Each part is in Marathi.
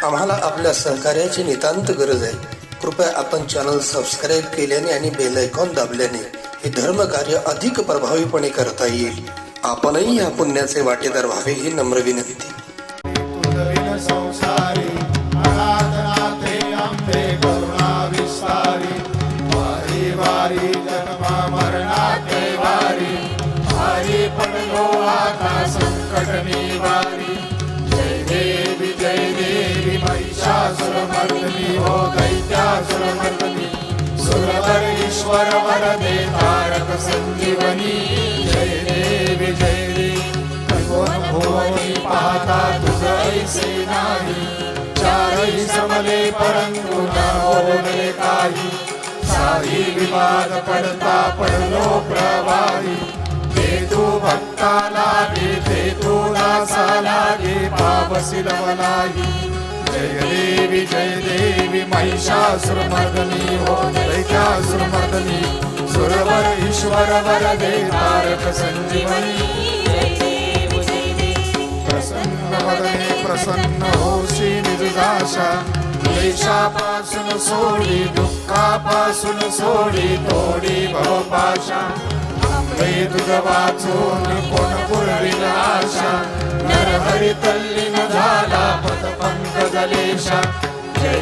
आम्हाला आपल्या सहकार्याची नितांत गरज आहे. कृपया आपण चॅनल सबस्क्राईब केल्याने आणि बेल आयकॉन दाबल्याने हे धर्म कार्य अधिक प्रभावीपणे करता येईल. आपणही या पुण्याचे वाटेदार व्हावे ही नम्र विनंती. वारी जन्मा मरणाते वारी हरी पडलो आता संकट निवारी. जय देवी महिषासुरमर्दिनी हो दैत्यासुरमर्दिनी सुरवर ईश्वर वरदे तारक संजीवनी. जय देवी त्रिभुवन भुवनी पाहता तुझ ऐसे नाही. चारही समले परंतु न बोलले काही. सारी विवाद पडता पडलो प्रवाही. ते तू भक्ता लागे ते तू दासा लागे पावसी लवलाही. जय देवी महिषासुरमर्दिनी हो दैत्यासुरमर्दिनी सुरवर ईश्वर वरदे तारक संजीवनी. प्रसन्न वदने प्रसन्न होशी निजदाशा. क्लेशापासून सोडी दुःखापासून सोडी तोडी भवपाशा. तुझ वाचून कोण पुरविल आशा. नरहरी तल्लीन झाला पद पंकजलेशा. जय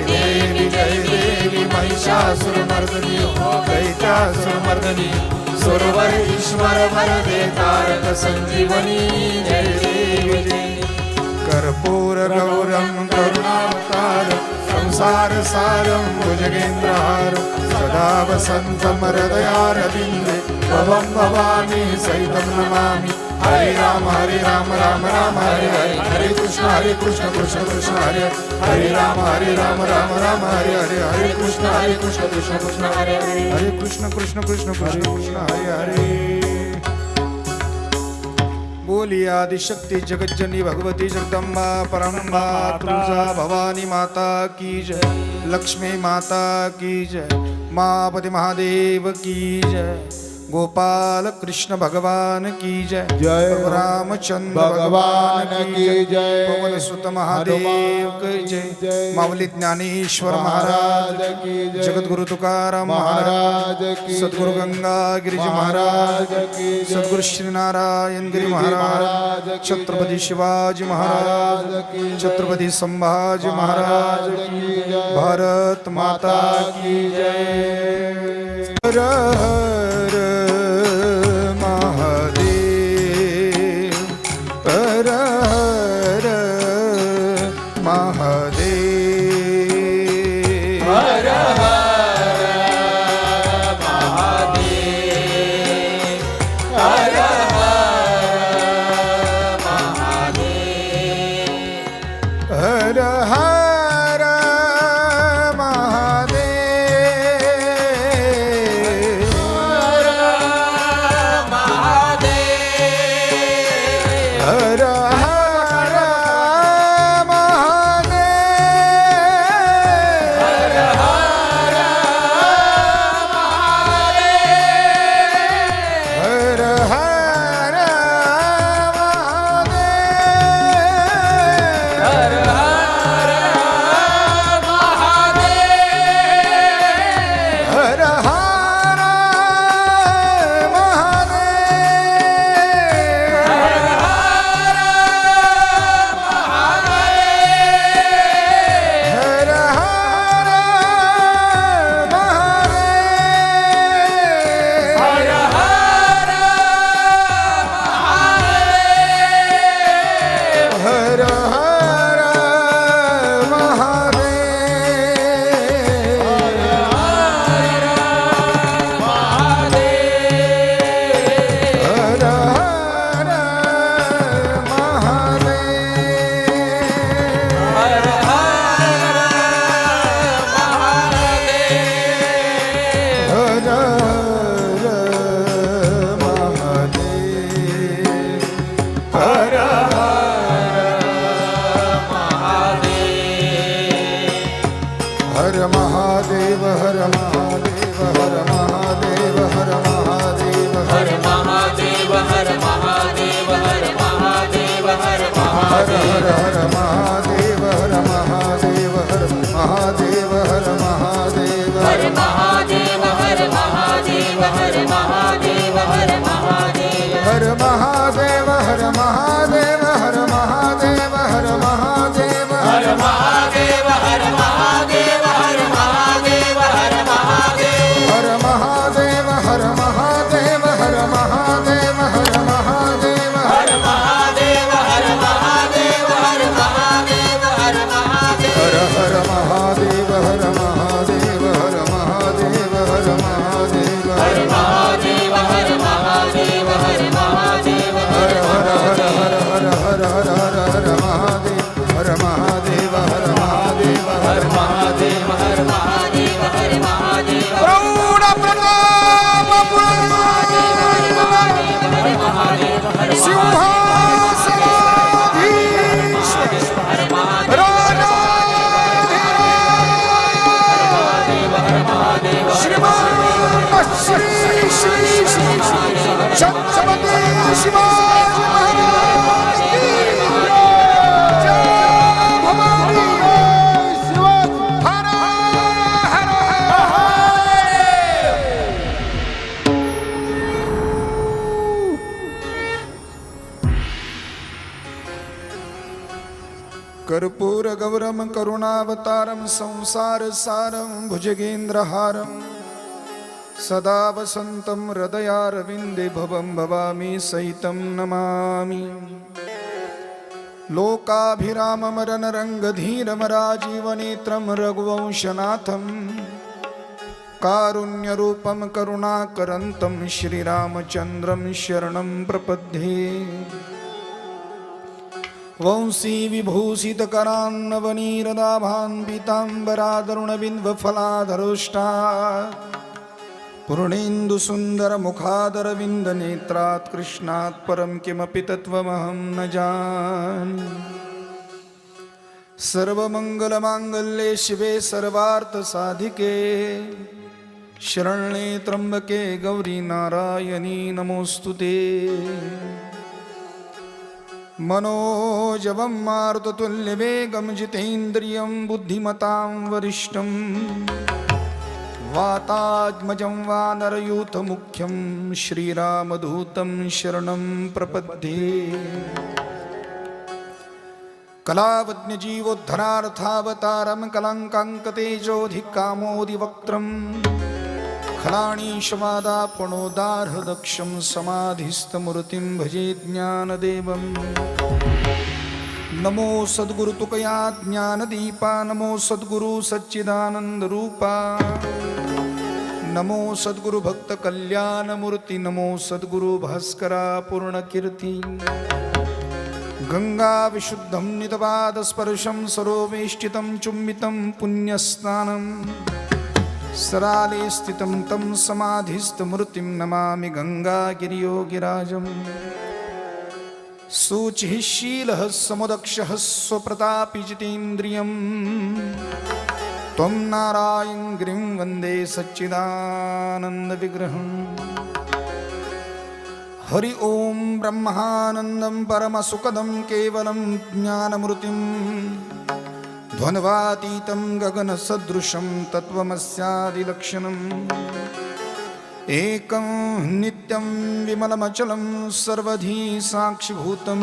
देवी महिषासुरमर्दिनी हो दैत्यासुरमर्दिनी सुरवर ईश्वर वरदे तारक संजीवनी. जय देवी कर्पूर गौरम करुणावतार संसार सारं भुजगेन्द्रहार. सदा वसन्तं हृदयारविन्दे भवं भवानी सहितं नमामि. हरे राम राम राम हरे हरे. हरे कृष्ण कृष्ण कृष्ण हरे हरे. राम राम हरे हरे. हरे कृष्ण कृष्ण हरे हरे. हरे कृष्ण कृष्ण हरे हरे. बोली आदिशक्ति जगज्जनी भगवती जगदम्बा परम्बा तुळजा भवानी माता की जय. लक्ष्मी माता की जय. मापति महादेव की जय. गोपाल कृष्ण भगवान की जय. जय रामचंद्र भगवान की जय. पवन सुत महादेव की जय. मावली ज्ञानेश्वर महाराज की जय. जगद्गुरु तुकाराम महाराज की. सद्गुरु गंगा गिरिजी महाराज की. सद्गुरु श्री नारायण गिरी महाराज. छत्रपति शिवाजी महाराज की. छत्रपति संभाजी महाराज की. भारत माता की जय. हर हर महादेव. हर हर महादेव. हर हर महादेव. हर हर महादेव. हर हर हर महादेव हर महादेव हर महादेव हर महादेव हर महादेव हर महादेव हर महादेव हर महादेव हर हर हर महादेव हर महादेव महादेव हर महादेव हर महादेव हर महादेव हर महादेव हर महादेव हर महादेव हर हर हर हर हर हर हर हर महादेव हर महादेव हर महादेव हर महादेव हर महादेव हर महादेव प्रौढ प्रताप सिंहासनाधीश राजा श्रीमान श्री श्री श्री छत्रपति शिवाजी महाराज की जय भवानी शिव हर हर कर्पूर गौरम करुणावतारम संसार सारम भुजगेन्द्रहारम सदा वसन्तं हृदयारविन्दे भवं भवामि सहितं नमामि लोकाभिराममरणरङ्गधीरमराजीवनेत्रं रघुवंशनाथं कारुण्यरूपं करुणाकरन्तं श्रीरामचन्द्रं शरणं प्रपद्ये वंशी विभूषितकरान्नवनीरदाभान् पीताम्बरादरुणबिन्वफलाधरोष्टा पूर्णेन्दुसुन्दरमुखादरविन्दनेत्रात् कृष्णात् परं किमपि तत्त्वमहं न जाने सर्वमङ्गलमाङ्गल्ये शिवे सर्वार्थसाधिके शरण्ये त्र्यम्बके गौरी नारायणी नमोऽस्तुते मनोजवं मारुततुल्यवेगं जितेन्द्रियं बुद्धिमतां वरिष्ठं वातात्मजं वानरयूथमुख्यं श्रीरामदूतं शरणं प्रपद्ये कलावज्ञजीवोद्धरार्थावतारं कलङ्काङ्कतेजोऽधिकामोदिवक्त्रं खलाणीशवादापणोदार्हदक्षं समाधिस्थमूर्तिं भजे ज्ञानदेवं नमो सद्गुरु तुकया ज्ञानदीपा नमो सद्गुरु सच्चिदानन्दरूपा नमो सद्गुरु भक्तकल्याणमूर्ति नमो सद्गुरु भास्करा पूर्णकीर्ति गंगा विशुद्धं नितपादस्पर्शं सरोवेष्टितं चुम्बितं पुण्यस्नानं सराले स्थितं तं समाधिस्थमूर्तिं नमामि गंगागिरियोगिराजम् शुचिः शीलः समुदक्षः स्वप्रतापि जितेन्द्रियं त्वं नारायण गिरिं वन्दे सच्चिदानन्दविग्रहम् हरि ओं ब्रह्मानन्दं परमसुखदं केवलं ज्ञानमूर्तिं ध्वन्वातीतं गगनसदृशं तत्त्वमस्यादिलक्षणम् एकं नित्यं विमलमचलं सर्वधी साक्षिभूतं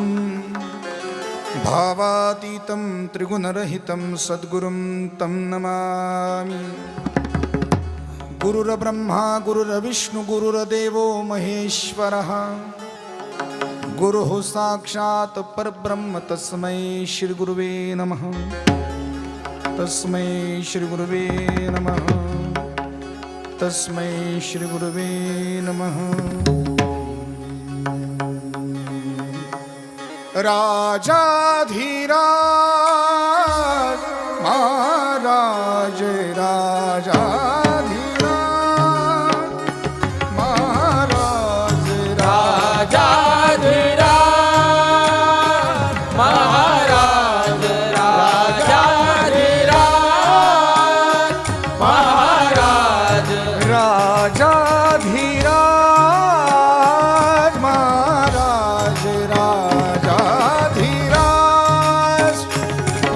भावातीतं त्रिगुणरहितं सद्गुरुं तं नमामि गुरुर्ब्रह्मा गुरुर्विष्णु गुरुर्देवो महेश्वरः गुरुः साक्षात् परब्रह्म तस्मै श्रीगुरुवे नमः तस्मै श्रीगुरुवे नमः तस्मै श्रीगुरुवे नमः राजाधीराज महाराज राजाधीराज महाराज राजाधीराज महाराज राजाधीराज महाराज राजाधीराज महाराज राजाधीराज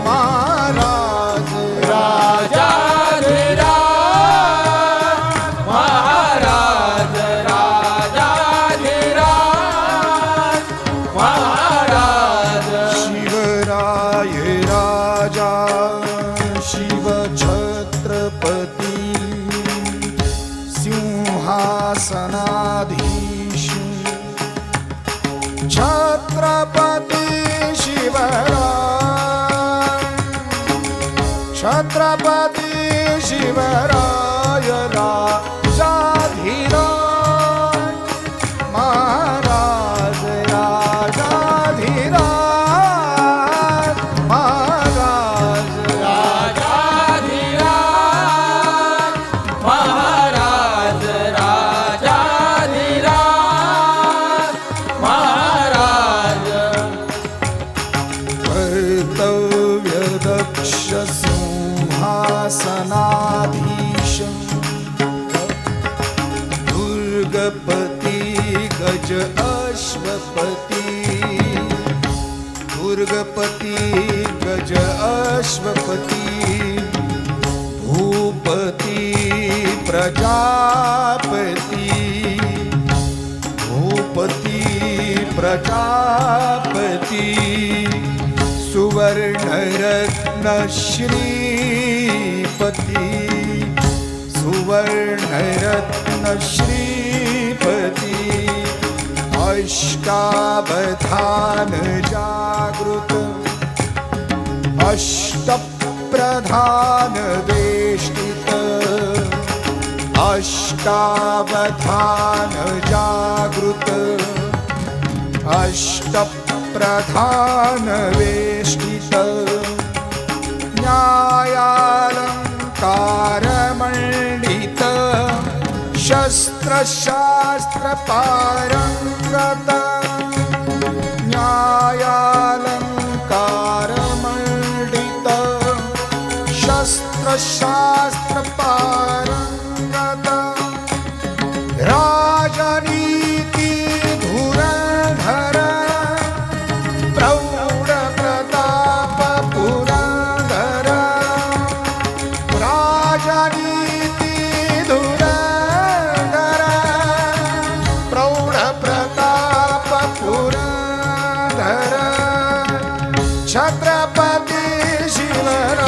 महाराज राजाधीराज छत्रपती शिवराय राजाधिराज महाराज राजाधिराज महाराज राजाधिराज महाराज राजाधिराज महाराज कर्तव्य दक्ष सिंहासनाधीश दुर्गपती गज अश्वपती दुर्गपती गज अश्वपती भूपती प्रजापती भूपती प्रजापती सुवर्णरत्न श्रीपती सुवर्णरत्न श्रीपती अष्टावधान जागृत अष्टप्रधान वेष्टित अष्टावधान जागृत अष्टप्रधान वेष्टित न्यायालंकारमण्डित शस्त्रशास्त्र पारंगत न्यायालंकारमण्डित शस्त्रशास्त्र पारंगत राजनीति धुरंधर प्रौढ प्रताप पुरंदर राजनीति धुरंधर प्रौढ प्रताप पुरंदर छत्रपती शिवराय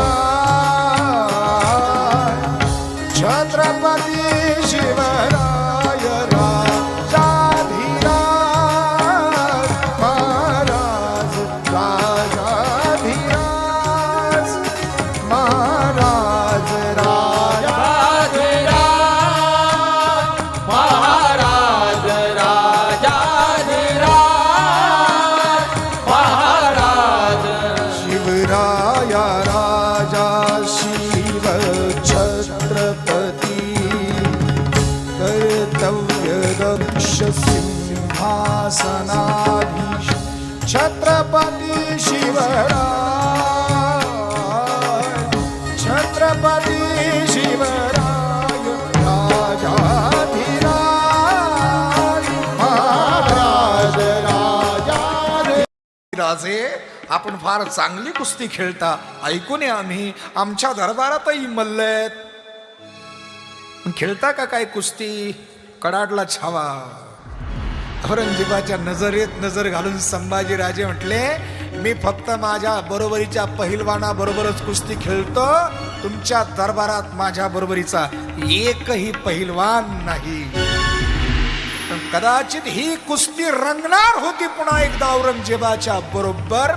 छत्रपती शिवराय राजाधिराज महाराज राजाधिराज महाराज राजाधिराज महाराज राजाधिराज महाराज शिवराया राजा शिव छत्रपती कर्तव्य दक्ष सिंहासनाधीश छत्रपती शिवराय छत्रपती शिवराय राजाधिराज महाराज राजे आपण फार चांगली कुस्ती खेळता ऐकून आम्ही आमच्या दरबारातही मल्लेत पण खेळता का काय कुस्ती कडाडला छावा औरंगजेबाच्या नजरेत नजर घालून संभाजी राजे म्हटले मी फक्त माझ्या बरोबरीच्या पहिलवाना बरोबरच कुस्ती खेळतो तुमच्या दरबारात माझ्या बरोबरीचा एकही पहिलवान नाही पण कदाचित ही कुस्ती रंगणार होती पुन्हा एकदा औरंगजेबाच्या बरोबर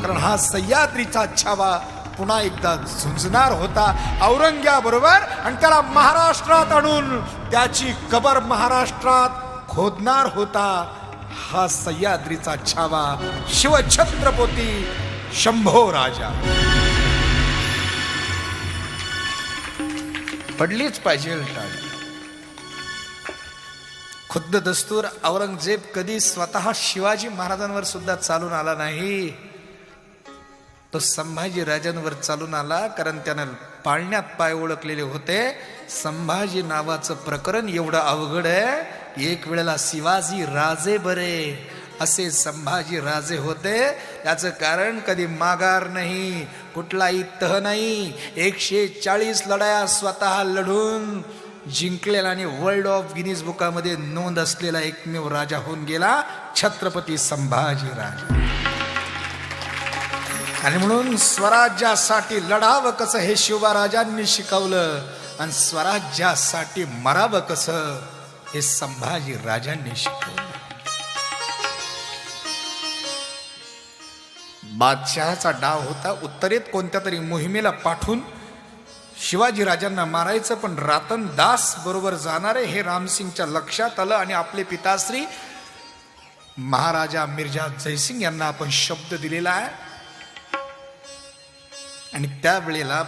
कारण हा सह्याद्रीचा छावा पुन्हा एकदा झुंजणार होता औरंग्याबरोबर आणि त्याला महाराष्ट्रात आणून त्याची कबर महाराष्ट्रात खोदणार होता हा सह्याद्रीचा छावा शिवछत्रपती शंभो राजा पडलीच पाहिजे टाळी खुद्द दस्तूर औरंगजेब कधी स्वतः शिवाजी महाराजांवर सुद्धा चालून आला नाही तो संभाजी राजांवर चालून आला कारण त्यानं पाळण्यात पाय ओळखलेले होते संभाजी नावाचं प्रकरण एवढं अवघड आहे एक वेळेला शिवाजी राजे बरे असे संभाजी राजे होते त्याचं कारण कधी माघार नाही कुठलाही तह नाही 140 लढाया स्वतः लढून जिंकलेला आणि वर्ल्ड ऑफ गिनीज बुकामध्ये नोंद असलेला एकमेव राजा होऊन गेला छत्रपती संभाजी राजा आणि म्हणून स्वराज्यासाठी लढावं कसं हे शिवराजांनी शिकवलं आणि स्वराज्यासाठी मरावं कसं हे संभाजी राजांनी शिकवलं बादशहाचा डाव होता उत्तरेत कोणत्या तरी मोहिमेला पाठवून शिवाजी राजांना मारायचं, पण रातन दास बरोबर जाणारे हे रामसिंगच्या लक्षात आलं आणि आपले पिताश्री महाराजा मिर्झा जयसिंग यांना आपण शब्द दिलेला आहे. आणि त्यावेळेला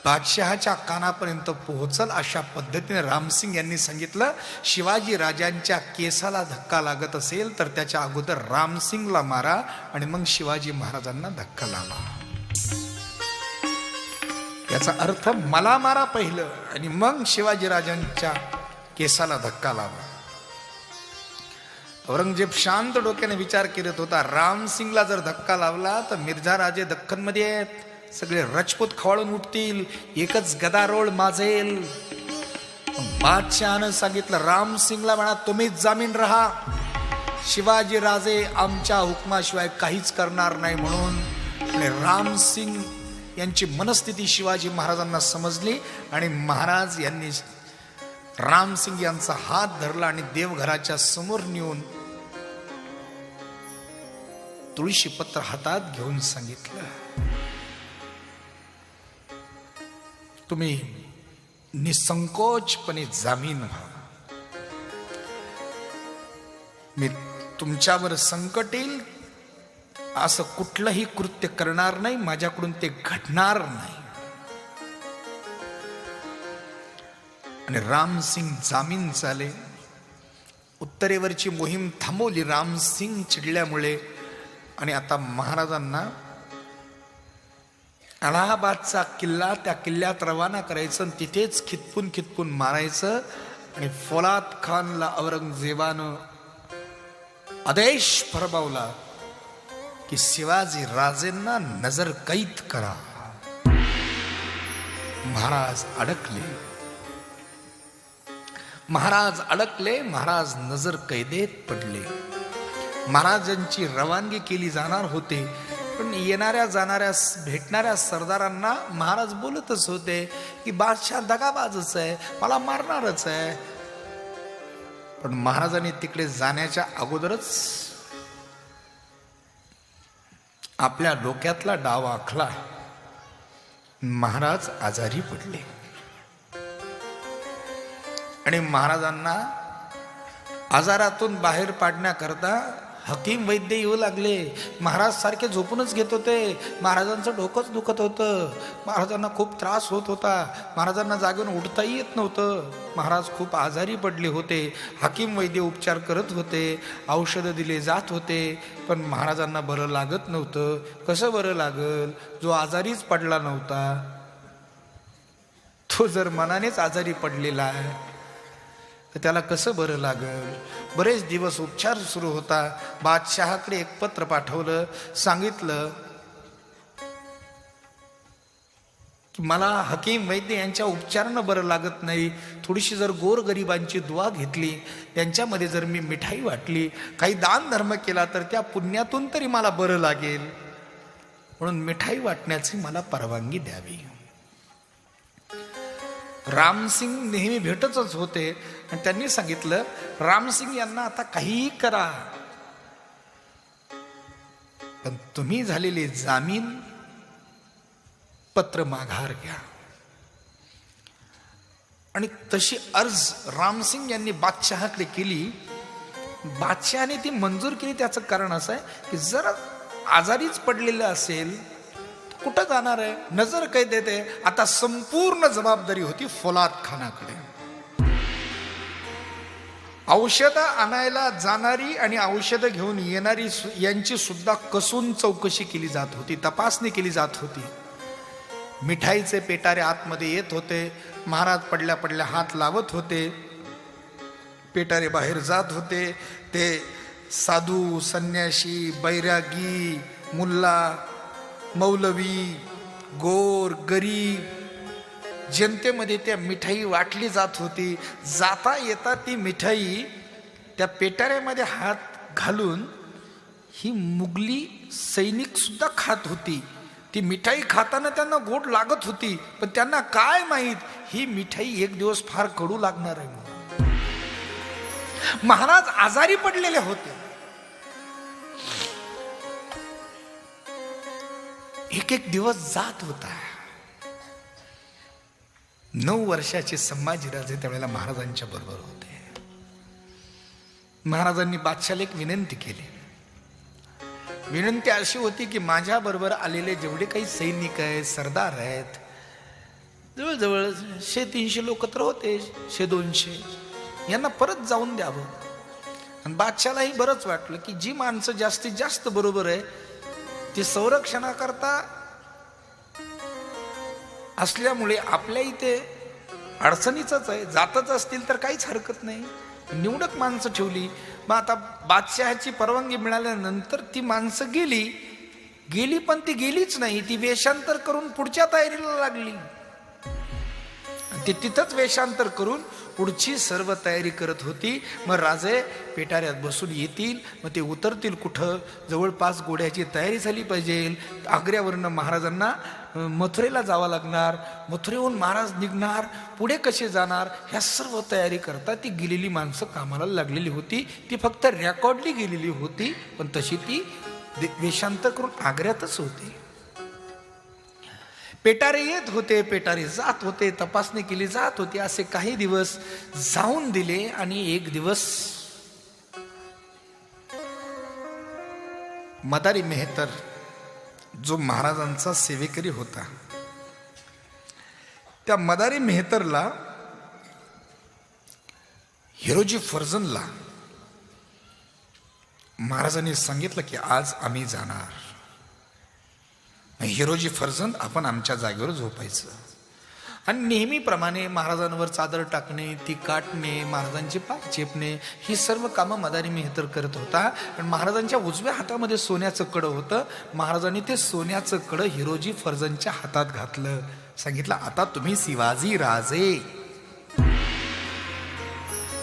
बादशहाच्या कानापर्यंत पोहोचल अशा पद्धतीने रामसिंग यांनी सांगितलं, शिवाजी राजांच्या केसाला धक्का लागत असेल तर त्याच्या अगोदर रामसिंगला मारा आणि मग शिवाजी महाराजांना धक्का लावा. याचा अर्थ मला मारा पहिलं आणि मग शिवाजी राजांच्या केसाला धक्का लावा. औरंगजेब शांत डोक्याने विचार करत होता, रामसिंगला जर धक्का लावला तर मिर्झा राजे दख्खनमध्ये आहेत, सगळे राजपूत खवळून उठतील, एकच गदारोळ माजेल. बादशहानं सांगितलं रामसिंगला म्हणा तुम्हीच जामीन राहा, शिवाजी राजे आमच्या हुकमाशिवाय काहीच करणार नाही म्हणून. आणि रामसिंग यांची मनस्थिती शिवाजी महाराजांना समजली आणि महाराज यांनी रामसिंग यांचा हात धरला आणि देवघराच्या समोर नेऊन तुळशी पत्र हातात घेऊन सांगितलं, तुम्ही निसंकोचपणे जामीन व्हा. मी तुमच्यावर संकट येईल असं कुठलंही कृत्य करणार नाही, माझ्याकडून ते घडणार नाही. आणि रामसिंग जामीन झाले. उत्तरेवरची मोहीम थांबवली रामसिंग चिडल्यामुळे. आणि आता महाराजांना अलाहाबादचा किल्ला, त्या किल्ल्यात रवाना करायचं, तिथेच खितपून खितपून मारायचं. आणि फौलाद खानला औरंगजेबानं आदेश फरमावला की शिवाजी राजेंना नजर कैद करा. महाराज अडकले, महाराज नजर कैदेत पडले. महाराजांची रवानगी केली जाणार होते, पण येणाऱ्या जाणाऱ्या भेटणाऱ्या सरदारांना महाराज बोलतच होते की बादशाह दगाबाजच आहे, मला मारणारच आहे. पण महाराजांनी तिकडे जाण्याच्या अगोदरच आपल्या डोक्यातला डाव आखला. महाराज आजारी पडले आणि महाराजांना आजारातून बाहेर पाडण्याकरता हकीम वैद्य येऊ लागले. महाराज सारखे झोपूनच घेत होते, महाराजांचं डोकंच दुखत होतं, महाराजांना खूप त्रास होत होता, महाराजांना जागून उठताही येत नव्हतं, महाराज खूप आजारी पडले होते. हकीम वैद्य उपचार करत होते, औषधं दिले जात होते, पण महाराजांना बरं लागत नव्हतं. कसं बरं लागल? जो आजारीच पडला नव्हता तो जर मनानेच आजारी पडलेला आहे तर त्याला कसं बरं लागल? बरेच दिवस उपचार सुरू होता. बादशहाकडे एक पत्र पाठवलं, सांगितलं की मला हकीम वैद्य यांच्या उपचारानं बरं लागत नाही, थोडीशी जर गोरगरिबांची दुआ घेतली, त्यांच्यामध्ये जर मी मिठाई वाटली, काही दान धर्म केला तर त्या पुण्यातून तरी मला बरं लागेल, म्हणून मिठाई वाटण्याची मला परवानगी द्यावी. रामसिंग नेहमी भेटतच होते आणि त्यांनी सांगितलं, रामसिंग यांना आता काहीही करा, पण तुम्ही झालेले जामीन पत्र माघार घ्या. आणि तशी अर्ज रामसिंग यांनी बादशहाकडे केली. बादशहाने ती मंजूर केली. त्याचं कारण असं आहे की जर आजारीच पडलेलं असेल कुठं जाणार आहे, नजर कैद देते. आता संपूर्ण जबाबदारी होती फौलाद खानाकडे. औषधं आणायला जाणारी आणि औषधं घेऊन येणारी यांची सुद्धा कसून चौकशी केली जात होती, तपासणी केली जात होती. मिठाईचे पेटारे आतमध्ये येत होते, महाराज पडल्या पडल्या हात लावत होते, पेटारे बाहेर जात होते. ते साधू, संन्याशी, बैरागी, मुल्ला, मौलवी, गोर, गरीब जनतेमध्ये त्या मिठाई वाटली जात होती. जाता येता ती मिठाई त्या पेटाऱ्यामध्ये हात घालून ही मुघली सैनिक सुद्धा खात होती. ती मिठाई खाताना त्यांना गोड लागत होती, पण त्यांना काय माहीत ही मिठाई एक दिवस फार कडू लागणार आहे. महाराज आजारी पडलेले होते. एक एक दिवस जात होता. 9 वर्षाचे संभाजीराजे त्यावेळेला महाराजांच्या बरोबर होते. महाराजांनी बादशाला एक विनंती केली. विनंती अशी होती की माझ्या बरोबर आलेले जेवढे काही सैनिक आहेत, सरदार आहेत, जवळजवळ 100-300 लोक तर होते, 100-200, यांना परत जाऊन द्यावं. आणि बादशालाही बरंच वाटलं की जी माणसं जास्तीत जास्त बरोबर आहे ती संरक्षणाकरता असल्यामुळे आपल्या इथे अडचणीच आहे, जातच असतील तर काहीच हरकत नाही, निवडक माणसं ठेवली. मग आता बादशहाची परवानगी मिळाल्यानंतर ती माणसं गेली पण ती गेलीच नाही, ती वेषांतर करून पुढच्या तयारीला लागली. ते तिथंच वेषांतर करून पुढची सर्व तयारी करत होती. मग राजे पेटाऱ्यात बसून येतील, मग ते उतरतील कुठं, जवळपास घोड्याची तयारी झाली पाहिजे. आग्र्यावरनं महाराजांना मथुरेला जावं लागणार, मथुरेहून महाराज निघणार, पुढे कसे जाणार, ह्या सर्व तयारी करता ती गेलेली माणसं कामाला लागलेली होती. ती फक्त रेकॉर्डली गेलेली होती, पण तशी ती वेषांतर करून आग्र्यातच होती. पेटारे येत होते, पेटारे जात होते, तपासणी केली जात होती. असे काही दिवस जाऊन दिले आणि एक दिवस मदारी मेहतर जो महाराजांचा सेवेकरी होता, त्या मदारी मेहतरला हिरोजी फर्जनला महाराजांनी सांगितलं की आज आम्ही जाणार. हिरोजी फर्जन आपण आमच्या जागेवर झोपायचं. आणि नेहमीप्रमाणे महाराजांवर चादर टाकणे, ती काटणे, महाराजांचे पाय चेपणे, ही सर्व कामं मदारी मेहतर करत होता. आणि महाराजांच्या उजव्या हातामध्ये सोन्याचं कडं होतं. महाराजांनी ते सोन्याचं कडं हिरोजी फर्जनच्या हातात घातलं. सांगितलं आता तुम्ही शिवाजी राजे.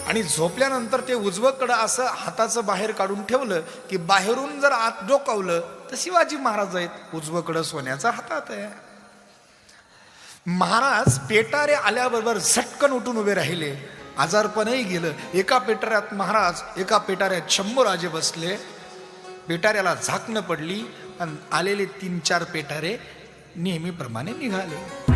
आणि झोपल्यानंतर ते उजवं कडं असं हाताचं बाहेर काढून ठेवलं की बाहेरून जर आत डोकावलं तर शिवाजी महाराज आहेत, उजवं कडं सोन्याच्या हातात आहे. महाराज पेटारे आल्याबरोबर झटकन उठून उभे राहिले. आजारपणही गेलं. एका पेटाऱ्यात महाराज, एका पेटाऱ्यात शंभूराजे बसले. पेटाऱ्याला झाकणं पडली आणि आलेले 3-4 पेटारे नेहमीप्रमाणे निघाले.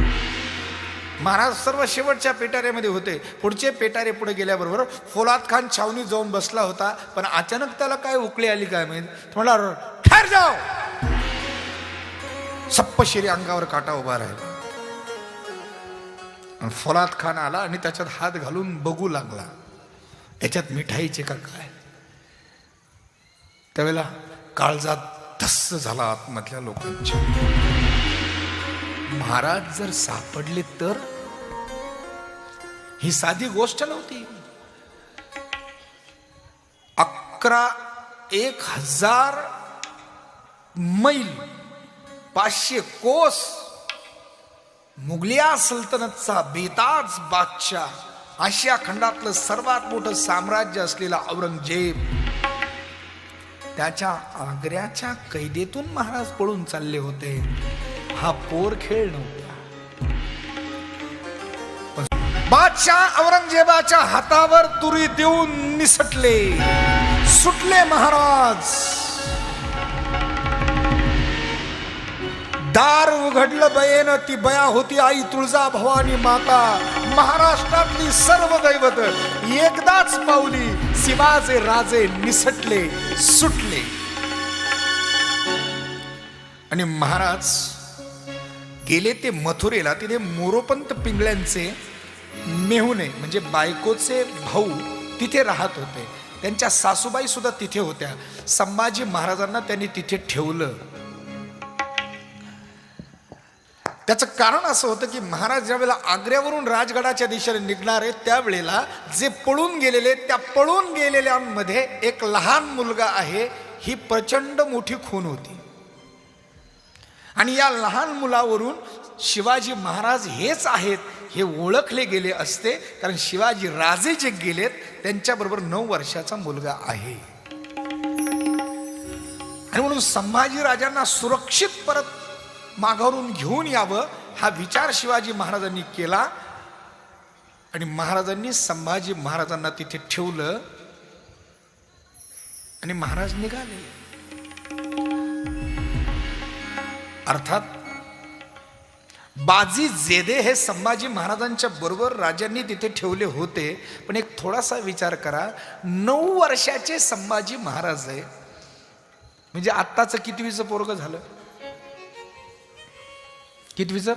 महाराज सर्व शेवटच्या पेटाऱ्यामध्ये होते. पुढचे पेटारे पुढे गेल्याबरोबर फौलाद खान छावणी जाऊन बसला होता. पण अचानक त्याला काय उकळी आली काय माहित, म्हणला ठहर जाओ. सप्पशिरी अंगावर काटा उभा राहिला. फौलाद खान आला आणि त्याच्यात हात घालून बघू लागला, याच्यात मिठाईचे का काय. त्यावेळेला काळजात धस्स झाला आतमधल्या लोकांच्या. महाराज जर सापडले तर ही साधी गोष्ट नव्हती. 1000 मैल 500 कोस मुघलिया सल्तनतचा बेताज बादशाह, आशिया खंडातलं सर्वात मोठं साम्राज्य असलेला औरंगजेब, त्याच्या आग्र्याच्या कैदेतून महाराज पळून चालले होते. हा पोर खेळ नव्हता. बादशाह औरंगजेबाच्या हातावर तुरी देऊन निसटले, सुटले महाराज. दार उघडलं बयेनं, ती बया होती आई तुळजा भवानी माता. महाराष्ट्रातली सर्व दैवत एकदाच पावली. शिवाचे राजे निसटले, सुटले. आणि महाराज गेले ते मथुरेला. तिथे मोरोपंत पिंगळ्यांचे मेहुणे म्हणजे बायकोचे भाऊ तिथे राहत होते. त्यांच्या सासूबाई सुद्धा तिथे होत्या. संभाजी महाराजांना त्यांनी तिथे ठेवलं. त्याचं कारण असं होतं की महाराज ज्या वेळेला आग्र्यावरून राजगडाच्या दिशेने निघणार आहेत त्यावेळेला जे पळून गेलेले, त्या पळून गेलेल्यांमध्ये एक लहान मुलगा आहे. ही प्रचंड मोठी खून होती. आणि या लहान मुलावरून शिवाजी महाराज हेच आहेत हे ओळखले गेले असते. कारण शिवाजी राजे जे गेलेत त्यांच्याबरोबर 9 वर्षाचा मुलगा आहे. आणि म्हणून संभाजी राजांना सुरक्षित परत माघारून घेऊन यावं हा विचार शिवाजी महाराजांनी केला. आणि महाराजांनी संभाजी महाराजांना तिथे ठेवलं आणि महाराज निघाले. अर्थात बाजी जेदे हे संभाजी महाराजांच्या बरोबर राजांनी तिथे ठेवले होते. पण एक थोडासा विचार करा, 9 वर्षाचे संभाजी महाराज आहे, म्हणजे आत्ताचं कितवीचं पोरग झालं? कितवीचं?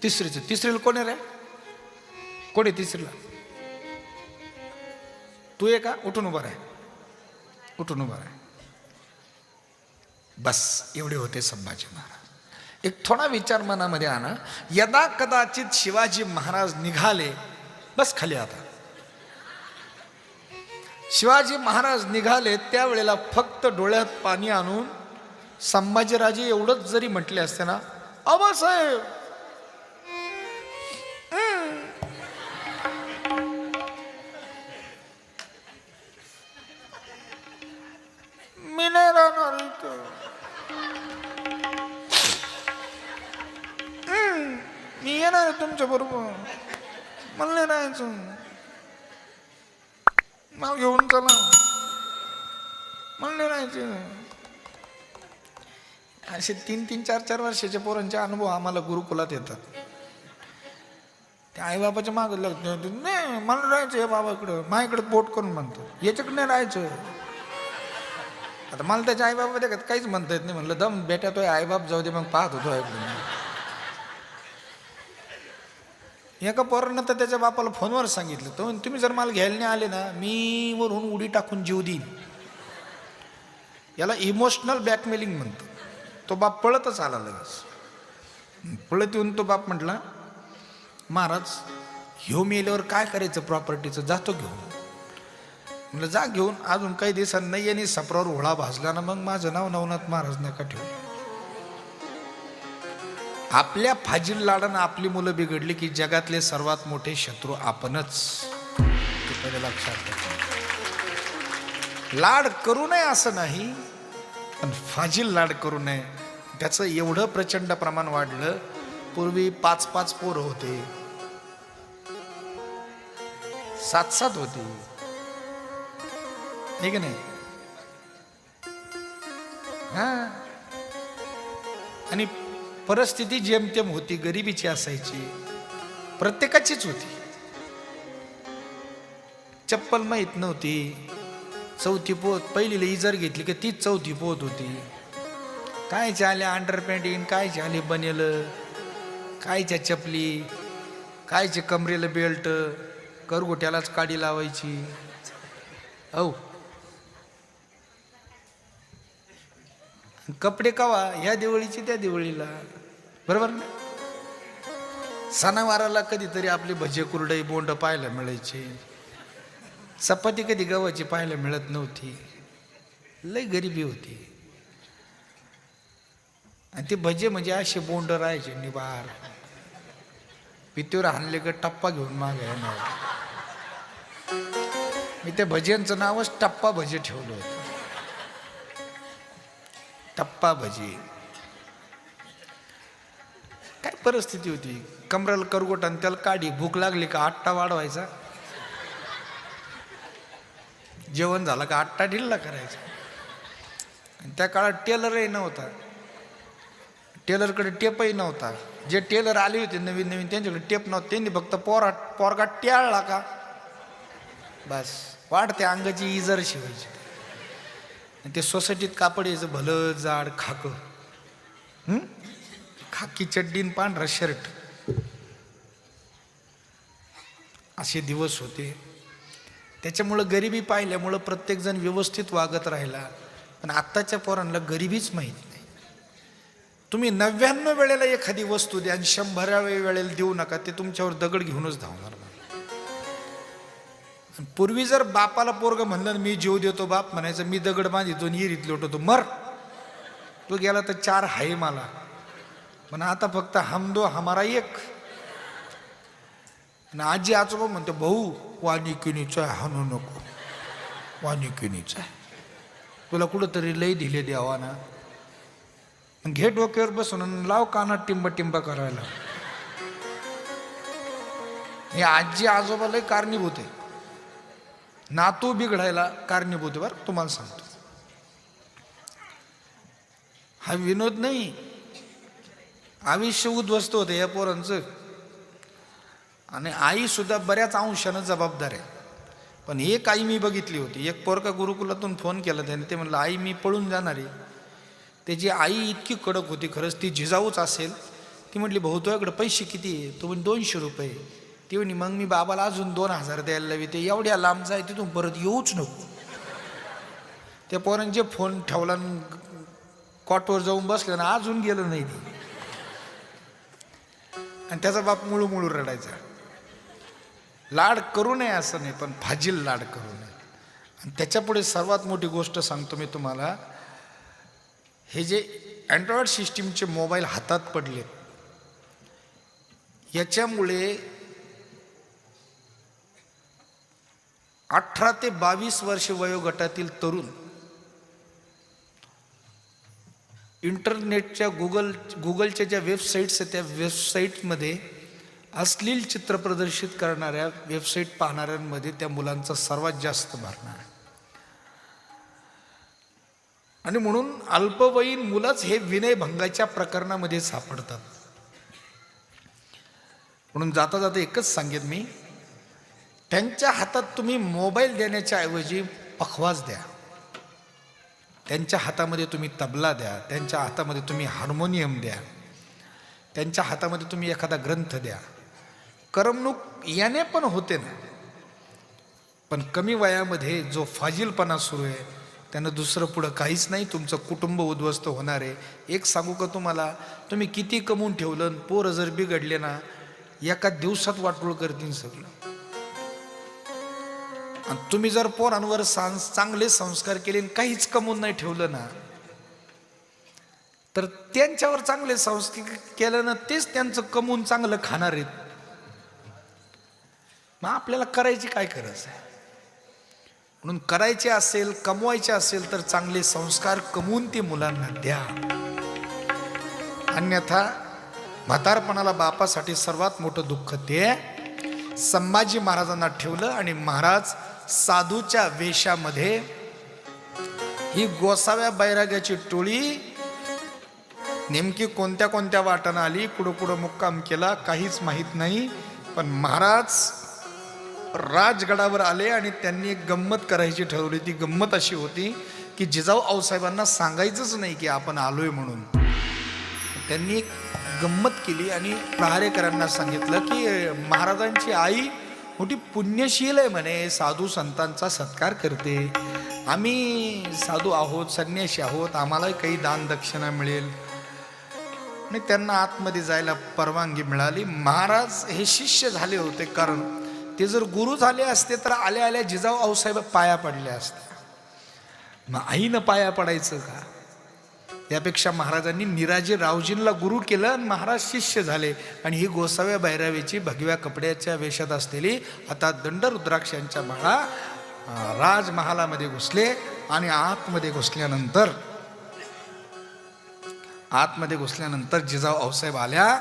तिसरीचं. तिसरीला कोण आहे रे? कोण आहे तिसरीला? तू आहे का? उठून उभा आहे, उठून उभा आहे. बस एवढे होते संभाजी महाराज. एक थोडा विचार मनामध्ये आणा. यदा कदाचित शिवाजी महाराज निघाले, बस खाली आता. शिवाजी महाराज निघाले त्यावेळेला फक्त डोळ्यात पाणी आणून संभाजीराजे एवढंच जरी म्हटले असते ना, आबासाहेब मी नाही राहणार इथं, मी येणार आहे तुमच्या बरोबर, मला नाही राहायचं, मला घेऊन चला, मला नाही राहायचं. असे 3-3, 4-4 वर्षाच्या पोरांचे अनुभव आम्हाला गुरुकुलात येतात. त्या आईबाबाच्या मागं लागतो, नाही मला राहायचं आहे बाबाकडं, माझ्याकडे पोट करून म्हणतो, याच्याकडे नाही राहायचं. आता मला त्याच्या आईबाबा देखत काहीच म्हणता येत नाही. म्हणलं दम बेटा तो आईबाप जाऊ दे, मग पाहत होतो ऐकून. एका पोरानं तर त्याच्या बापाला फोनवर सांगितलं, तो तुम्ही जर मला घ्यायला नाही आले ना, मी वरून उडी टाकून जीव देईन. याला इमोशनल ब्लॅकमेलिंग म्हणतो. तो बाप पळतच आला लगेच. पळत येऊन तो बाप म्हटला, महाराज ह्यो मेल्यावर काय करायचं प्रॉपर्टीचं, जातो घेऊन. म्हटलं जा घेऊन, अजून काही दिवसांनी नाही आणि सपरावर होळा भाजला ना, मग माझं नाव नवनाथ महाराज नका ठेवू. आपल्या फाजील लाडानं आपली मुलं बिघडली की जगातले सर्वात मोठे शत्रू आपणच. पहिले लक्षात ठेवा. लाड करू नये असं नाही, पण फाजील लाड करू नये. त्याचं एवढं प्रचंड प्रमाण वाढलं. पूर्वी 5-5 पोरं होते, 7-7 होती, हे की नाही? हा, आणि परिस्थिती जेमतेम होती, गरिबीची असायची, प्रत्येकाचीच होती. चप्पल माहीत नव्हती, 4थी पोत, पहिलीला इजर घेतली की तीच 4थी पोत होती. कायचे आले अंडरपॅन्ट इन, कायचे आले बनेल, कायच्या चपली, कायचे कमरेला बेल्ट, करगोट्यालाच काडी लावायची. औ कपडे कवा, ह्या दिवाळीची त्या दिवाळीला, बरोबर ना? सणावाराला कधीतरी आपले भजे कुरडई बोंड पाहायला मिळायचे. चपाती कधी गव्हाची पाहायला मिळत नव्हती. लय गरिबी होती. आणि ते भजे म्हणजे असे बोंड राहायचे निबार. पित्तीवर हाणले का टप्पा घेऊन मागे येणार. मी त्या भज्यांचं नावच टप्पा भजे ठेवलं होतं. टप्पा भजी. काय परिस्थिती होती. कमराला करगोट आणि त्याला काढी. भूक लागली का आट्टा वाढवायचा, जेवण झालं का आट्टा ढिल्ला करायचा. आणि त्या काळात टेलरही नव्हता, टेलरकडे टेपही नव्हता. जे टेलर आले होते नवीन नवीन त्यांच्याकडे टेप नव्हतं. त्यांनी फक्त पोरगा ट्याळला का बस वाढते अंगाची इजर शिवायची. ते सोसायटीत कापड यायचं भलं जाड खाक, खाकी चड्डीन पांढरा शर्ट. असे दिवस होते. त्याच्यामुळं गरिबी पाहिल्यामुळं प्रत्येकजण व्यवस्थित वागत राहिला. पण आत्ताच्या पोरांना गरिबीच माहीत नाही. तुम्ही 99 वेळेला एखादी वस्तू द्या आणि 100व्या वेळेला देऊ नका, ते तुमच्यावर दगड घेऊनच धावणार. पूर्वी जर बापाला पोरग म्हणलं मी जीव देतो, बाप म्हणायचं मी दगड बांधितो इरीत लोटवतो, मर तो गेला तर 4 हाय मला. पण आता फक्त हम दो हमारा एक. आणि आजी आजोबा म्हणतो भाऊ वानिकिनीचा हाणू नको, वानिकिनीचा तुला कुठंतरी लय दिले द्यावा ना. घे डोक्यावर बसून लाव कानात टिंब टिंब करायला. हे आजी आजोबा लय कारणीभूत आहे. नातू बिघडायला कारणीभूत बरं तुम्हाला सांगतो. हा विनोद नाही. आयुष्य उद्ध्वस्त होतं या पोरांचं. आणि आई सुद्धा बऱ्याच अंशानं जबाबदार आहे. पण एक आई मी बघितली होती, एक पोरका गुरुकुलातून फोन केला त्याने, ते म्हणलं आई मी पळून जाणार आहे. त्याची आई इतकी कडक होती, खरंच ती जिजाऊच असेल. ती म्हटली भाऊ तुझ्याकडे पैसे किती आहे? तो म्हणजे 200 रुपये. ती म्हणे मग मी बाबाला अजून 2000 द्यायला लावी, ते एवढ्या लांब जाय तिथून परत येऊच नको. त्या पोरांचे फोन ठेवला, कॉटवर जाऊन बसलं ना, अजून गेलं नाही ते. आणि त्याचा बाप मुळू रडायचा. लाड करू नये असं नाही, पण फाजील लाड करू नये. आणि त्याच्यापुढे सर्वात मोठी गोष्ट सांगतो मी तुम्हाला, हे जे अँड्रॉइड सिस्टीमचे मोबाईल हातात पडले, याच्यामुळे 18 ते 22 वर्ष वयोगटातील तरुण इंटरनेटच्या गुगलच्या ज्या वेबसाईट्स आहेत त्या वेबसाईटमध्ये अश्लील चित्र प्रदर्शित करणाऱ्या वेबसाईट पाहणाऱ्यांमध्ये त्या मुलांचा सर्वात जास्त भरणा आहे. आणि म्हणून अल्पवयीन मुलंच हे विनयभंगाच्या प्रकरणामध्ये सापडतात. म्हणून जाता जाता एकच सांगेन मी, त्यांच्या हातात तुम्ही मोबाईल देण्याच्या ऐवजी पखवाज द्या. त्यांच्या हातामध्ये तुम्ही तबला द्या, त्यांच्या हातामध्ये तुम्ही हार्मोनियम द्या, त्यांच्या हातामध्ये तुम्ही एखादा ग्रंथ द्या. करमणूक याने पण होते ना, पण कमी वयामध्ये जो फाजीलपणा सुरू आहे त्यानं दुसरं पुढं काहीच नाही. तुमचं कुटुंब उद्ध्वस्त होणार आहे. एक सांगू का तुम्हाला, तुम्ही किती कमवून ठेवलं, पोरं जर बिघडले ना, एका दिवसात वाटोळ करतील सगळं. आणि तुम्ही जर पोरांवर चांगले संस्कार केले, काहीच कमवून नाही ठेवलं ना, तर त्यांच्यावर चांगले संस्कार केलं ना, तेच त्यांचं कमवून चांगलं खाणार आहेत. मग आपल्याला करायची काय गरज आहे? म्हणून करायचे असेल, कमवायचे असेल तर चांगले संस्कार कमवून ते मुलांना द्या. अन्यथा म्हातारपणाला बापासाठी सर्वात मोठं दुःख ते संभाजी महाराजांना ठेवलं आणि महाराज साधूच्या वेशामध्ये ही गोसाव्या बैराग्याची टोळी नेमकी कोणत्या कोणत्या वाटानं आली, कुठं मुक्काम केला काहीच माहीत नाही. पण महाराज राजगडावर आले आणि त्यांनी एक गंमत करायची ठरवली. ती गंमत अशी होती की जिजाऊ आऊसाहेबांना सांगायचंच नाही की आपण आलोय म्हणून. त्यांनी एक गंमत केली आणि प्रहारेकरांना सांगितलं की महाराजांची आई मोठी पुण्यशील आहे म्हणे, साधू संतांचा सत्कार करते. आम्ही साधू आहोत, संन्यासी आहोत, आम्हालाही काही दान दक्षिणा मिळेल. आणि त्यांना आतमध्ये जायला परवानगी मिळाली. महाराज हे शिष्य झाले होते, कारण ते जर गुरु झाले असते तर आल्या आल्या जिजाऊ आऊसाहेब पाया पडले असते. मग आईनं पाया पडायचं का? यापेक्षा महाराजांनी निराजी रावजींना गुरु केलं आणि महाराज शिष्य झाले. आणि ही गोसाव्या बैरावीची भगव्या कपड्याच्या वेशात असलेली आता दंड रुद्राक्षांच्या माळा राजमहालामध्ये घुसले. आणि आतमध्ये घुसल्यानंतर जिजाऊ आऊसाहेब आल्या.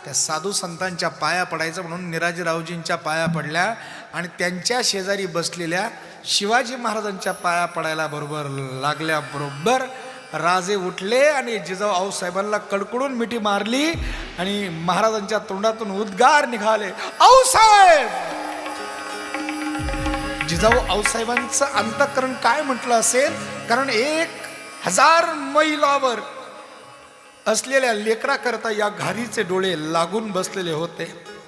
त्या साधू संतांच्या पाया पडायचं म्हणून निराजीरावजींच्या पाया पडल्या. आणि त्यांच्या शेजारी बसलेल्या शिवाजी महाराजांच्या पाया पडायला लागल्याबरोबर राजे उठले आणि जिजाऊ आऊसाहेबांना कडकडून मिठी मारली. आणि महाराजांच्या तोंडातून उद्गार निघाले, आऊसाहेब. जिजाऊ आऊसाहेबांचं अंतःकरण काय म्हटलं असेल, कारण 1000 मैलावर असलेल्या लेकराकरता या घारीचे डोळे लागून बसलेले होते.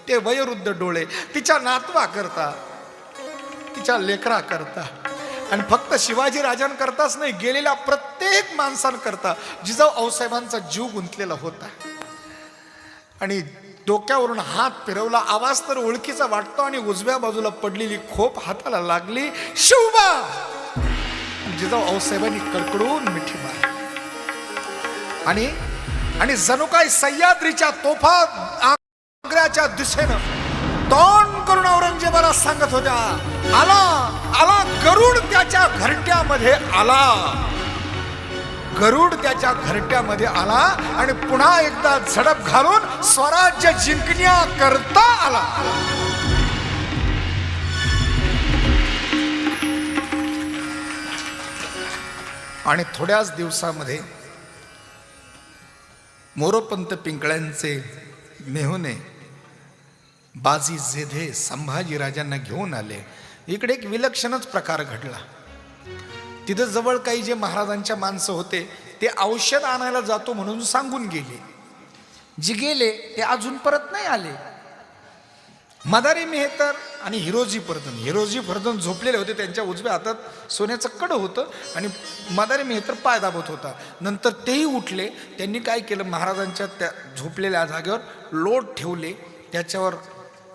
ते वयोवृद्ध डोळे तिच्या नातवा करता, तिच्या लेकरा करता, आणि फक्त शिवाजी राजांकरताच नाही, गेलेल्या प्रत्येक माणसांकरता जिजाऊ आऊसाहेबांचा जीव गुंतलेला होता. आणि डोक्यावरून हात फिरवला, आवाज तर ओळखीचा वाटतो, आणि उजव्या बाजूला पडलेली खोप हाताला लागली. शिवबा. जिजाऊ आऊसाहेबांनी कडकडून मिठी मारली. आणि जणू काय सह्याद्रीच्या तोफा आग्र्याच्या दिशेनं तोंड करून औरंगजेबाला सांगत होत्या, आला आला गरुड त्याच्या घरट्यामध्ये आला. गरुड त्याच्या घरट्यामध्ये आला आणि पुन्हा एकदा झडप घालून स्वराज्य जिंकण्याकरता आला. आणि थोड्याच दिवसामध्ये मोरोपंत पिंकळ्यांचे मेहुणे बाजी जेधे संभाजीराजांना घेऊन आले. इकडे एक विलक्षणच प्रकार घडला. तिथं जवळ काही जे महाराजांच्या माणसं होते ते औषध आणायला जातो म्हणून सांगून गेले. जे गेले ते अजून परत नाही आले. मदारी मेहतर आणि हिरोजी फर्जन झोपलेले होते. त्यांच्या उजव्या हातात सोन्याचं कडं होतं आणि मदारी मेहतर पाय दाबत होता. नंतर तेही उठले. त्यांनी काय केलं, महाराजांच्या त्या झोपलेल्या जागेवर लोट ठेवले, त्याच्यावर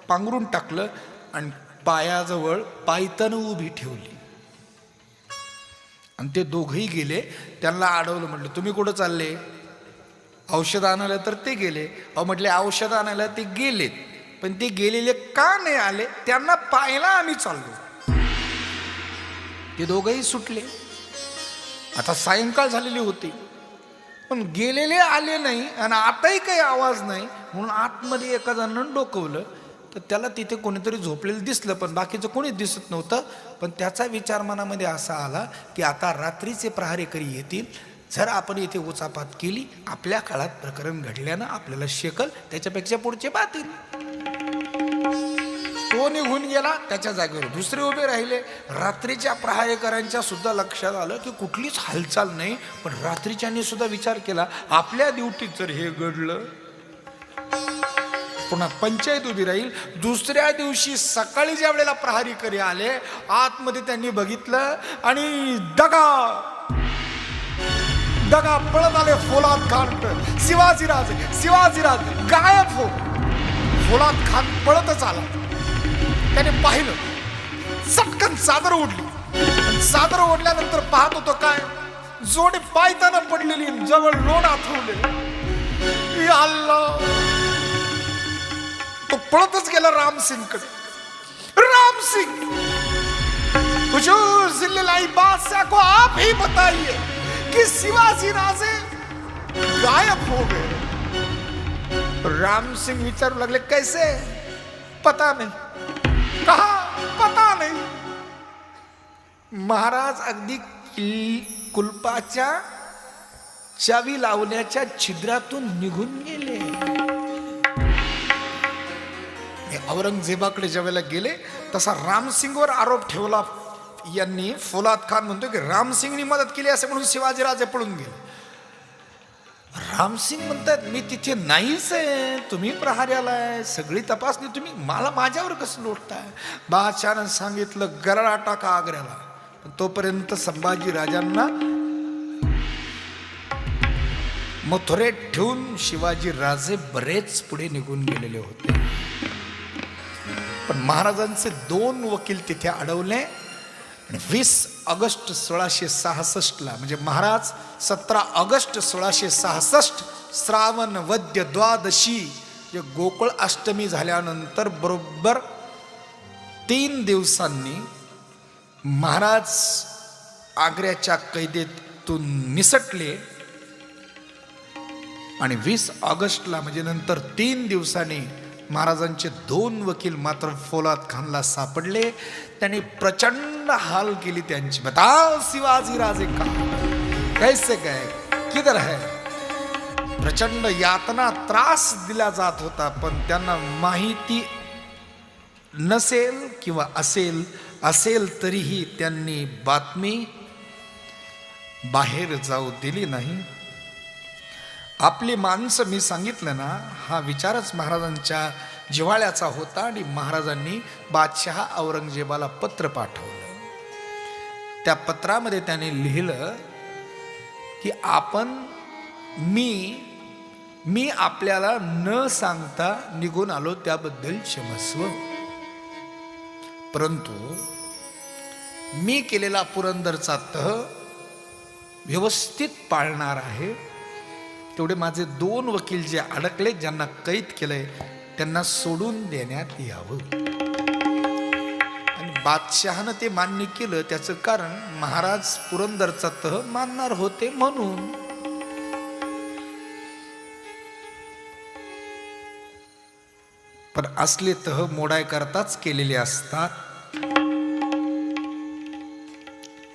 पांघरून टाकलं आणि पायाजवळ पायतन उभी ठेवली. आणि ते दोघंही गेले. त्यांना अडवलं, म्हटलं तुम्ही कुठं चालले? औषध आणायला. तर ते गेले. म्हटले औषध आणायला ते गेलेत, पण ते गेलेले का नाही आले? त्यांना पाहायला आम्ही चाललो. ते दोघंही सुटले. आता सायंकाळ झालेली होती, पण गेलेले आले नाही आणि आताही काही आवाज नाही. म्हणून आतमध्ये एका जणांना डोकवलं, तर त्याला तिथे कोणीतरी झोपलेलं दिसलं, पण बाकीचं कोणीच दिसत नव्हतं. पण त्याचा विचार मनामध्ये असा आला की आता रात्रीचे प्रहारेकरी येतील, जर आपण इथे उचापात केली, आपल्या काळात प्रकरण घडल्यानं आपल्याला शेकल, त्याच्यापेक्षा पुढचे बातील. तो निघून गेला. त्याच्या जागेवर दुसरे उभे राहिले. रात्रीच्या प्रहारेकरांच्या सुद्धा लक्षात आलं की कुठलीच हालचाल नाही. पण रात्रीच्यांनी सुद्धा विचार केला, आपल्या ड्युटीत जर हे घडलं, पुन्हा पंचायत उभी राहील. दुसऱ्या दिवशी सकाळी ज्या वेळेला प्रहारीकरी आले, आतमध्ये त्यांनी बघितलं आणि दगा पळत आले. फोलाद खान, शिवाजीराज गायब हो. फोलाद खान पळतच आला. त्याने पाहिलं, चटकन चादर ओढली. चादर ओढल्यानंतर पाहत होतो काय, जोडे पायताना पडलेली, जवळ लोण आथवलेली. अल्लाह, तो पळतच गेला रामसिंगकडे. रामसिंग, हुजूर जिल्लाई बादशाह को आप ही बताइए कि शिवाजी राजे गायब हो गए. रामसिंग विचारू लागले, कैसे? पता नहीं. कहा? पता नहीं. महाराज अगदी कुलपाच्या चावी लावण्याच्या छिद्रातून निघून गेले. औरंगजेबाकडे ज्या वेळेला गेले, तसा रामसिंगवर आरोप ठेवला यांनी. फौलाद खान म्हणतो की रामसिंगनी मदत केली असे म्हणून शिवाजीराजे पळून गेले. रामसिंग म्हणतात, मी तिथे नाहीच आहे, तुम्ही प्रहार्यालाय, सगळी तपासणी तुम्ही, मला माझ्यावर कसं लोटताय? बादशाहानं सांगितलं, गराडा टाका आग्र्याला. पण तोपर्यंत संभाजी राजांना मथुरेत ठेवून शिवाजी राजे बरेच पुढे निघून गेलेले होते. पण महाराजांचे 2 वकील तिथे अडवले. 20 ऑगस्ट 1666 म्हणजे महाराज 17 ऑगस्ट 1666 श्रावण वद्य द्वादशी, जे गोकुळ अष्टमी झाल्यानंतर बरोबर 3 दिवसांनी महाराज आग्र्याच्या कैदेतून निसटले. आणि 20 ऑगस्टला म्हणजे नंतर 3 दिवसांनी महाराजांचे 2 वकील मात्र फौलाद खानला सापडले. त्यांनी प्रचंड हाल केली त्यांची. बताओ शिवाजी राजे का कैसे गए, किधर है? प्रचंड यातना, त्रास दिला जात होता. पण त्यांना माहिती नसेल किंवा असेल तरीही त्यांनी बातमी बाहेर जाऊ दिली नाही. आपली माणसं, मी सांगितलं ना, हा विचारच महाराजांच्या जिव्हाळ्याचा होता. आणि महाराजांनी बादशहा औरंगजेबाला पत्र पाठवलं. त्या पत्रामध्ये त्याने लिहिलं की मी आपल्याला न सांगता निघून आलो, त्याबद्दल क्षमस्व. परंतु मी केलेला पुरंदरचा तह व्यवस्थित पाळणार आहे. तेवढे माझे 2 वकील जे अडकले, ज्यांना कैद केलंय, त्यांना सोडून देण्यात यावं. आणि बादशहानं ते मान्य केलं. त्याचं कारण महाराज पुरंदरचा तह मानणार होते म्हणून. पण असले तह मोडाय करताच केलेले असतात.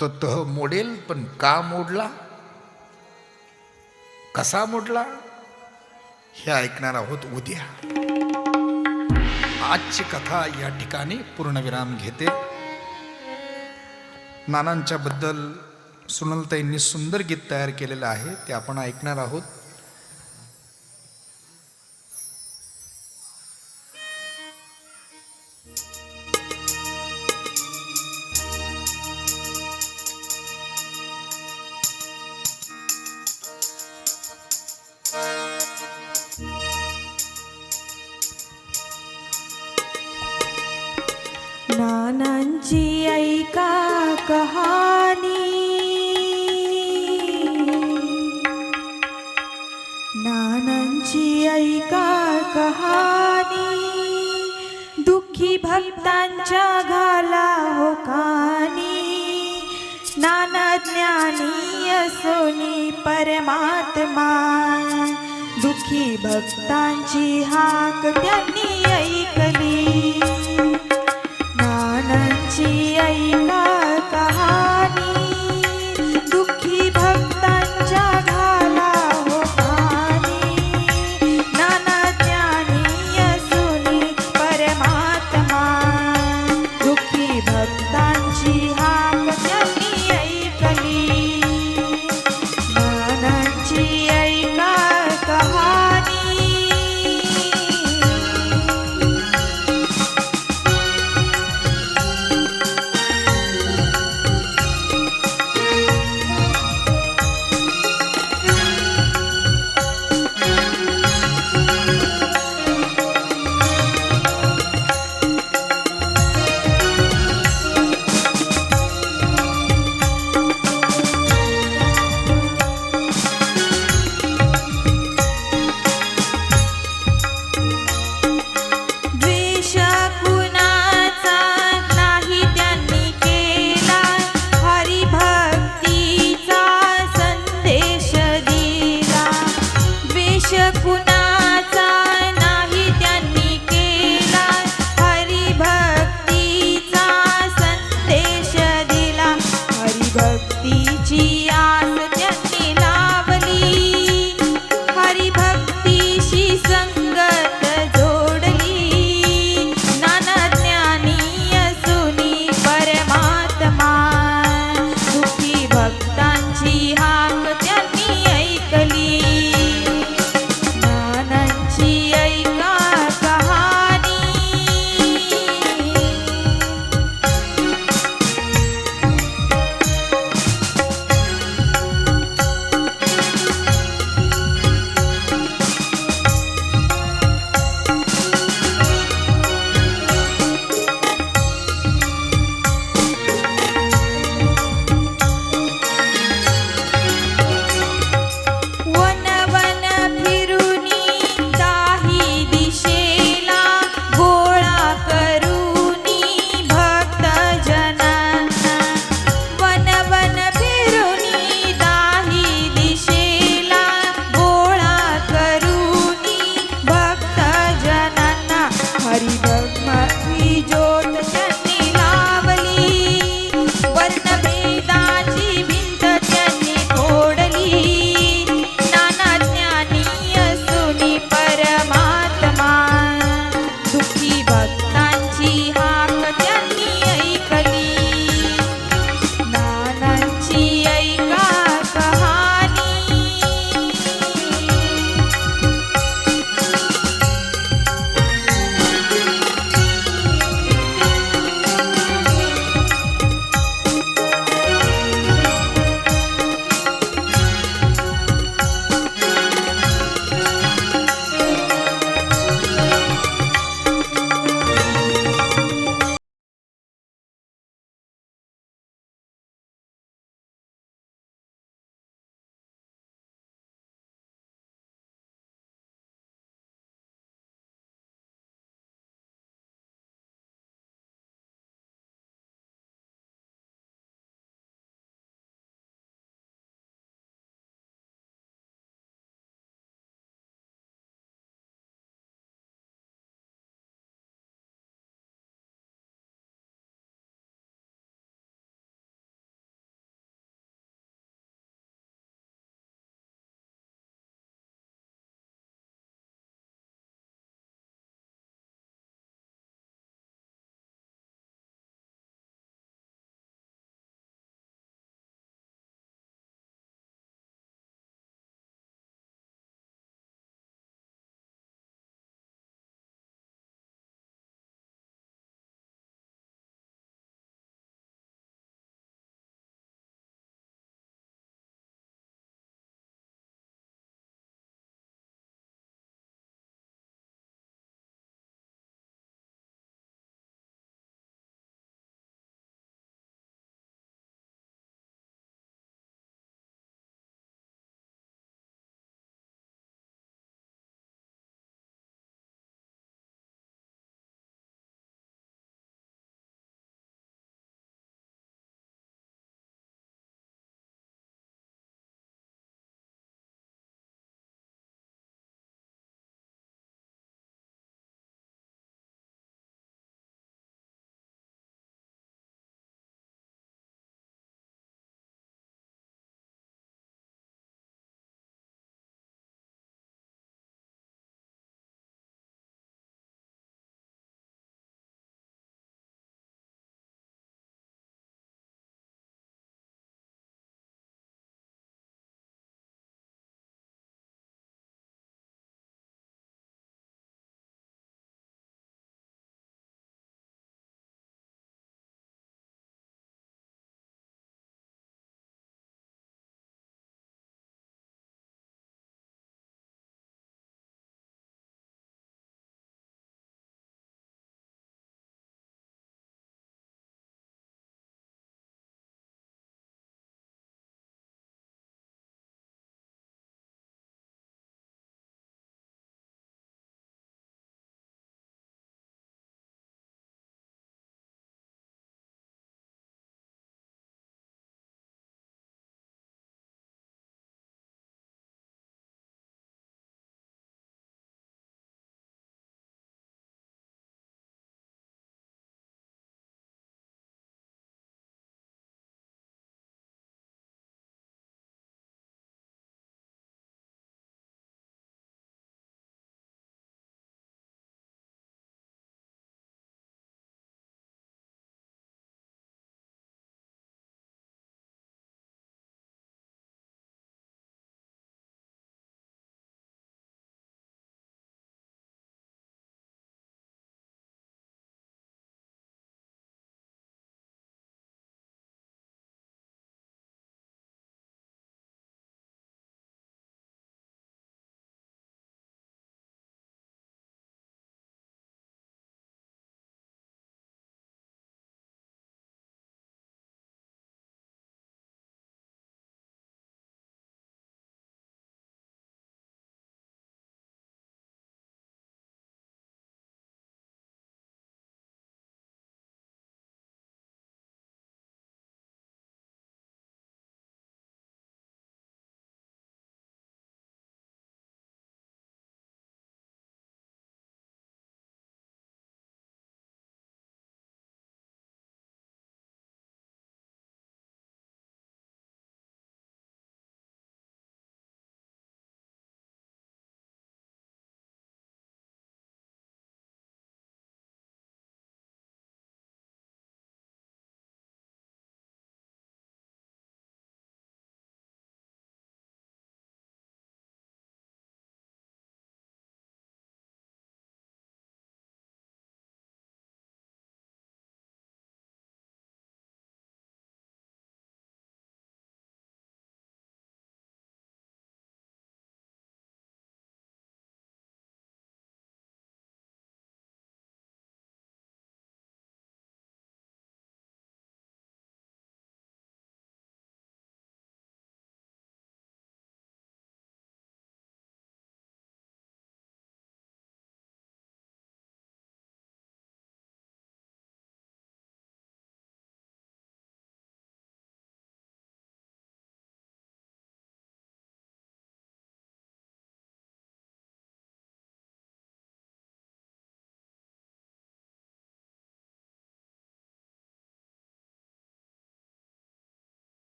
तो तह मोडेल, पण का मोडला, कसा मोडला, हे ऐकणार आहोत उद्या. आजची कथा या ठिकाणी पूर्णविराम घेते. नानांच्या बद्दल सुनलताईंनी सुंदर गीत तयार केलेलं आहे, ते आपण ऐकणार आहोत. नानांची ऐका कहाणी, नानांची ऐका कहाणी, दुःखी भक्तांच्या घाला हो कानी. नाना ज्ञानी असोनी परमात्मा, दुःखी भक्तांची हाक त्यांनी